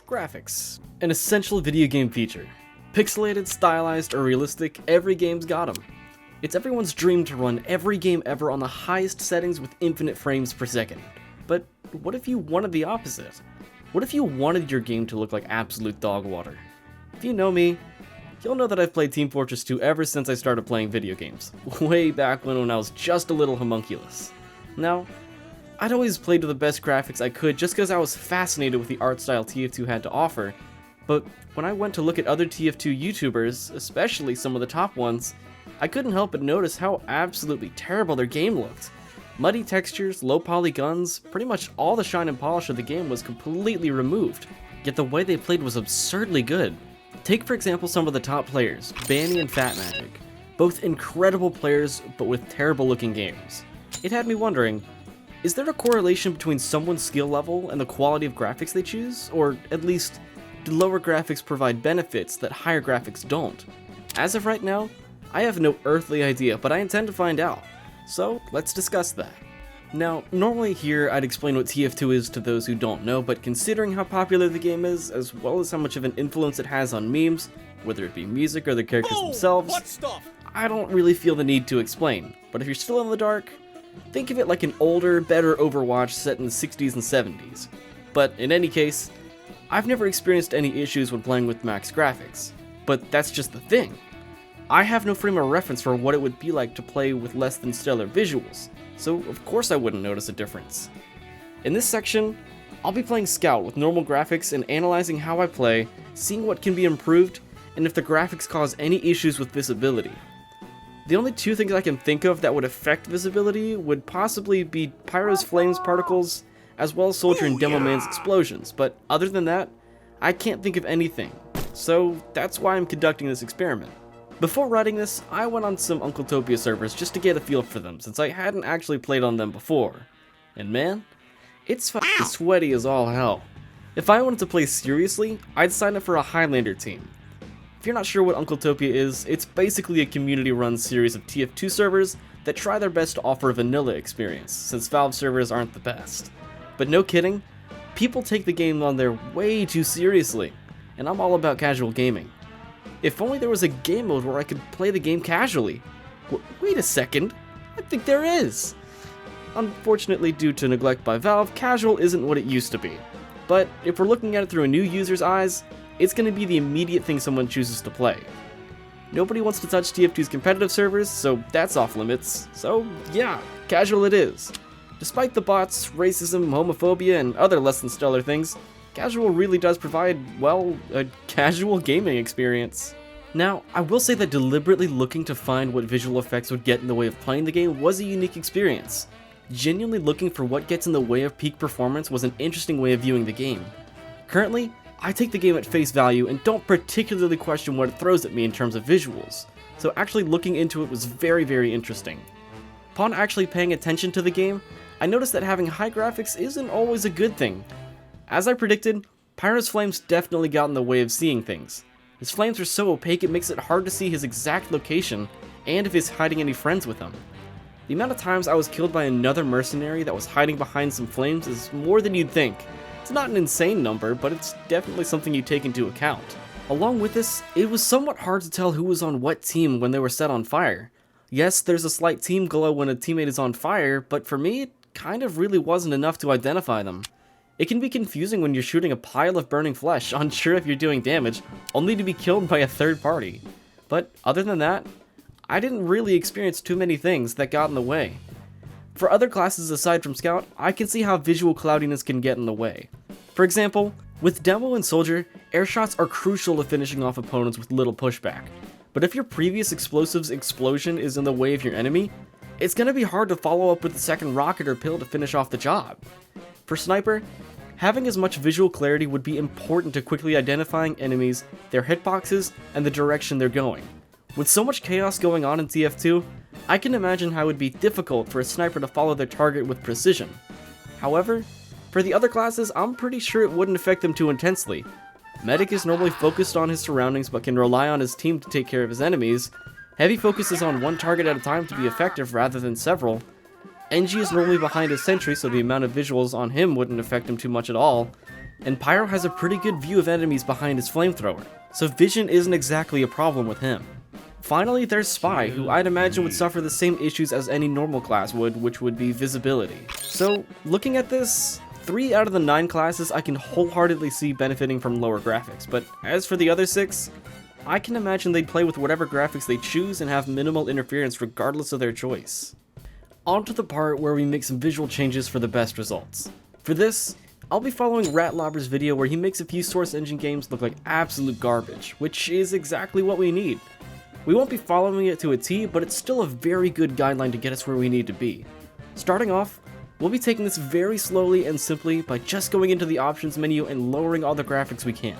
Graphics. An essential video game feature. Pixelated, stylized, or realistic, every game's got them. It's everyone's dream to run every game ever on the highest settings with infinite frames per second. But what if you wanted the opposite? What if you wanted your game to look like absolute dog water? If you know me, you'll know that I've played Team Fortress 2 ever since I started playing video games, way back when I was just a little homunculus. Now, I'd always played with the best graphics I could just because I was fascinated with the art style TF2 had to offer, but when I went to look at other TF2 YouTubers, especially some of the top ones, I couldn't help but notice how absolutely terrible their game looked. Muddy textures, low poly guns, pretty much all the shine and polish of the game was completely removed, yet the way they played was absurdly good. Take for example some of the top players, Banny and Fat Magic, both incredible players but with terrible looking games. It had me wondering, is there a correlation between someone's skill level and the quality of graphics they choose? Or at least, do lower graphics provide benefits that higher graphics don't? As of right now, I have no earthly idea, but I intend to find out. So, let's discuss that. Now, normally here I'd explain what TF2 is to those who don't know, but considering how popular the game is, as well as how much of an influence it has on memes, whether it be music or the characters themselves, I don't really feel the need to explain. But if you're still in the dark, think of it like an older, better Overwatch set in the 60s and 70s. But in any case, I've never experienced any issues when playing with max graphics. But that's just the thing. I have no frame of reference for what it would be like to play with less than stellar visuals, so of course I wouldn't notice a difference. In this section, I'll be playing Scout with normal graphics and analyzing how I play, seeing what can be improved, and if the graphics cause any issues with visibility. The only two things I can think of that would affect visibility would possibly be Pyro's Flames particles, as well as Soldier and Demo Man's explosions, but other than that, I can't think of anything. So that's why I'm conducting this experiment. Before writing this, I went on some Uncletopia servers just to get a feel for them, since I hadn't actually played on them before. And man, it's fucking sweaty as all hell. If I wanted to play seriously, I'd sign up for a Highlander team. If you're not sure what Uncletopia is, it's basically a community-run series of TF2 servers that try their best to offer a vanilla experience, since Valve servers aren't the best. But no kidding, people take the game on there way too seriously, and I'm all about casual gaming. If only there was a game mode where I could play the game casually. Wait a second, I think there is! Unfortunately, due to neglect by Valve, casual isn't what it used to be. But if we're looking at it through a new user's eyes, it's going to be the immediate thing someone chooses to play. Nobody wants to touch TF2's competitive servers, so that's off limits. So yeah, casual it is. Despite the bots, racism, homophobia, and other less than stellar things, casual really does provide, well, a casual gaming experience. Now, I will say that deliberately looking to find what visual effects would get in the way of playing the game was a unique experience. Genuinely looking for what gets in the way of peak performance was an interesting way of viewing the game. Currently, I take the game at face value and don't particularly question what it throws at me in terms of visuals, so actually looking into it was very, very interesting. Upon actually paying attention to the game, I noticed that having high graphics isn't always a good thing. As I predicted, Pyro's Flames definitely got in the way of seeing things. His flames are so opaque it makes it hard to see his exact location, and if he's hiding any friends with him. The amount of times I was killed by another mercenary that was hiding behind some flames is more than you'd think. It's not an insane number, but it's definitely something you take into account. Along with this, it was somewhat hard to tell who was on what team when they were set on fire. Yes, there's a slight team glow when a teammate is on fire, but for me, it kind of really wasn't enough to identify them. It can be confusing when you're shooting a pile of burning flesh, unsure if you're doing damage, only to be killed by a third party. But other than that, I didn't really experience too many things that got in the way. For other classes aside from Scout, I can see how visual cloudiness can get in the way. For example, with Demo and Soldier, air shots are crucial to finishing off opponents with little pushback. But if your previous explosive's explosion is in the way of your enemy, it's going to be hard to follow up with the second rocket or pill to finish off the job. For Sniper, having as much visual clarity would be important to quickly identifying enemies, their hitboxes, and the direction they're going. With so much chaos going on in TF2, I can imagine how it would be difficult for a sniper to follow their target with precision. However, for the other classes, I'm pretty sure it wouldn't affect them too intensely. Medic is normally focused on his surroundings but can rely on his team to take care of his enemies. Heavy focuses on one target at a time to be effective rather than several. NG is normally behind his sentry, so the amount of visuals on him wouldn't affect him too much at all. and Pyro has a pretty good view of enemies behind his flamethrower, so vision isn't exactly a problem with him. Finally, there's Spy, who I'd imagine would suffer the same issues as any normal class would, which would be visibility. So, looking at this, 3 out of the 9 classes I can wholeheartedly see benefiting from lower graphics, but as for the other 6, I can imagine they'd play with whatever graphics they choose and have minimal interference regardless of their choice. On to the part where we make some visual changes for the best results. For this, I'll be following Ratlobber's video where he makes a few Source Engine games look like absolute garbage, which is exactly what we need. We won't be following it to a T, but it's still a very good guideline to get us where we need to be. Starting off, we'll be taking this very slowly and simply by just going into the options menu and lowering all the graphics we can.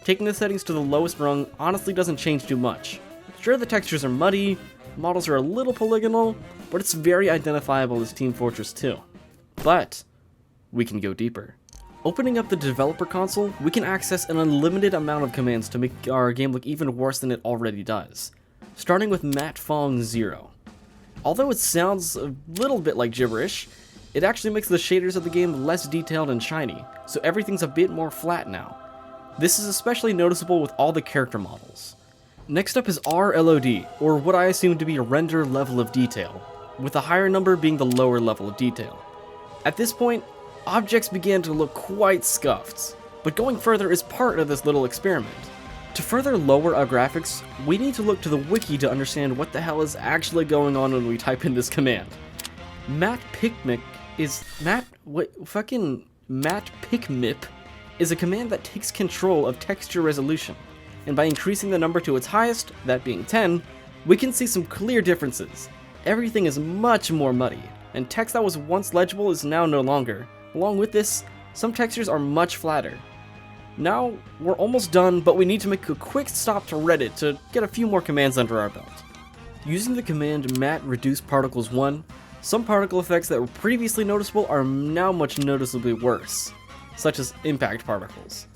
Taking the settings to the lowest rung honestly doesn't change too much. Sure, the textures are muddy, models are a little polygonal, but it's very identifiable as Team Fortress 2. But we can go deeper. Opening up the developer console, we can access an unlimited amount of commands to make our game look even worse than it already does. Starting with Matte Fong 0. Although it sounds a little bit like gibberish, it actually makes the shaders of the game less detailed and shiny, so everything's a bit more flat now. This is especially noticeable with all the character models. Next up is RLOD, or what I assume to be a render level of detail, with the higher number being the lower level of detail. At this point, objects began to look quite scuffed, but going further is part of this little experiment. To further lower our graphics, we need to look to the wiki to understand what the hell is actually going on when we type in this command. Matte Picmip is a command that takes control of texture resolution, and by increasing the number to its highest, that being 10, we can see some clear differences. Everything is much more muddy, and text that was once legible is now no longer. Along with this, some textures are much flatter. Now, we're almost done, but we need to make a quick stop to Reddit to get a few more commands under our belt. Using the command matte reduce particles 1, some particle effects that were previously noticeable are now much noticeably worse, such as impact particles.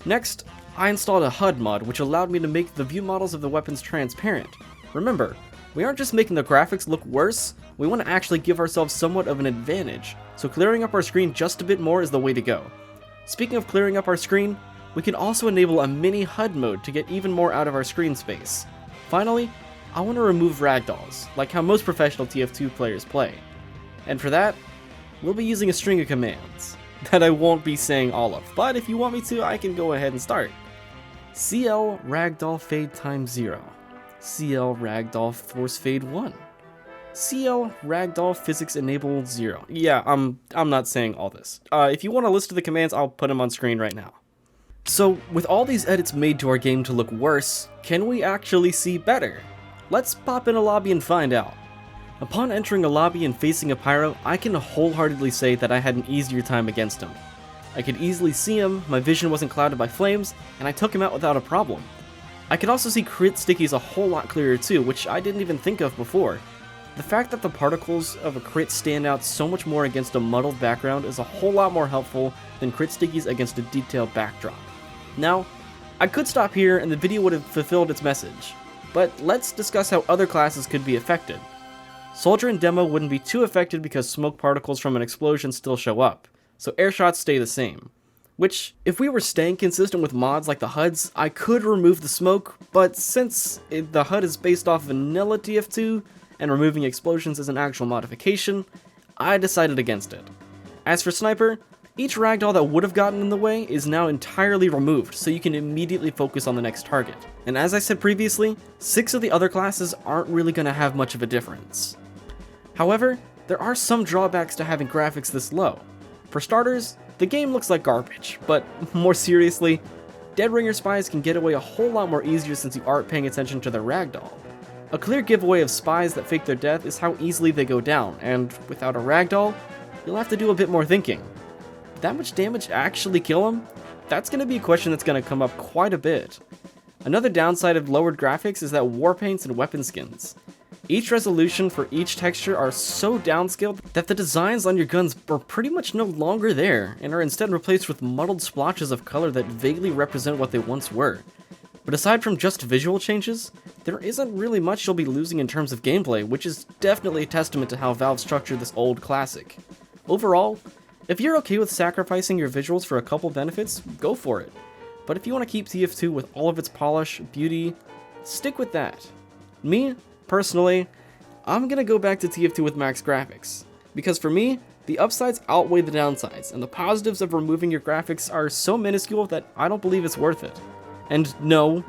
Next, I installed a HUD mod which allowed me to make the view models of the weapons transparent. Remember, we aren't just making the graphics look worse, we want to actually give ourselves somewhat of an advantage, so clearing up our screen just a bit more is the way to go. Speaking of clearing up our screen, we can also enable a mini HUD mode to get even more out of our screen space. Finally, I want to remove ragdolls, like how most professional TF2 players play. And for that, we'll be using a string of commands that I won't be saying all of, but if you want me to, I can go ahead and start. CL Ragdoll Fade times 0. CL Ragdoll Force Fade 1. CL Ragdoll Physics Enabled 0. Yeah, I'm not saying all this. If you want a list of the commands, I'll put them on screen right now. So, with all these edits made to our game to look worse, can we actually see better? Let's pop in a lobby and find out. Upon entering a lobby and facing a Pyro, I can wholeheartedly say that I had an easier time against him. I could easily see him, my vision wasn't clouded by flames, and I took him out without a problem. I could also see crit stickies a whole lot clearer too, which I didn't even think of before. The fact that the particles of a crit stand out so much more against a muddled background is a whole lot more helpful than crit stickies against a detailed backdrop. Now, I could stop here and the video would have fulfilled its message, but let's discuss how other classes could be affected. Soldier and Demo wouldn't be too affected because smoke particles from an explosion still show up, so air shots stay the same. Which, if we were staying consistent with mods like the HUDs, I could remove the smoke, but since the HUD is based off vanilla TF2, and removing explosions is an actual modification, I decided against it. As for Sniper, each ragdoll that would have gotten in the way is now entirely removed, so you can immediately focus on the next target. And as I said previously, 6 of the other classes aren't really going to have much of a difference. However, there are some drawbacks to having graphics this low. For starters, the game looks like garbage, but more seriously, Dead Ringer spies can get away a whole lot more easier since you aren't paying attention to their ragdoll. A clear giveaway of spies that fake their death is how easily they go down, and without a ragdoll, you'll have to do a bit more thinking. Did that much damage actually kill him? That's going to be a question that's going to come up quite a bit. Another downside of lowered graphics is that war paints and weapon skins. Each resolution for each texture are so downscaled that the designs on your guns are pretty much no longer there, and are instead replaced with muddled splotches of color that vaguely represent what they once were. But aside from just visual changes, there isn't really much you'll be losing in terms of gameplay, which is definitely a testament to how Valve structured this old classic. Overall, If you're okay with sacrificing your visuals for a couple benefits, go for it. But if you want to keep TF2 with all of its polish, beauty, stick with that. Me, personally, I'm gonna go back to TF2 with max graphics. Because for me, the upsides outweigh the downsides, and the positives of removing your graphics are so minuscule that I don't believe it's worth it. And no,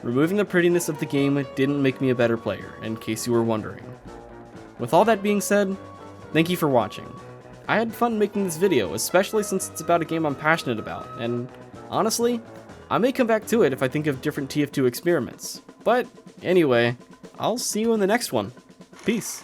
removing the prettiness of the game didn't make me a better player, in case you were wondering. With all that being said, thank you for watching. I had fun making this video, especially since it's about a game I'm passionate about, and honestly, I may come back to it if I think of different TF2 experiments. But anyway, I'll see you in the next one. Peace.